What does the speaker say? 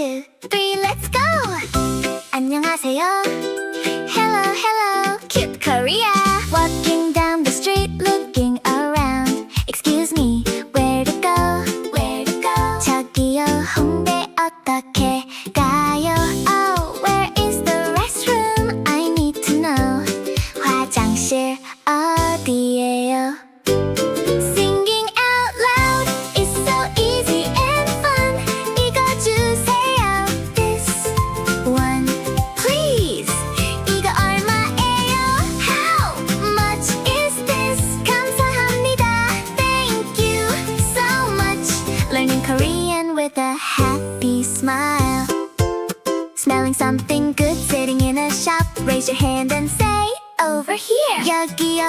2, 3, let's go! 안녕하세요. Hello, hello, cute Korea. Walking down the street, looking around. Excuse me, where to go? Where to go? 저기요, 홍대 어떻게 가요? Oh, where is the restroom? I need to know. 화장실 어디예요? Singing out loud is so easy and fun. 읽어주세요. This one, please. 이거 얼마예요? How much is this? 감사합니다. Thank you so much. Learning Korean with a happy smile. Smelling something good sitting in a shop. Raise your hand and say over here. 여기요.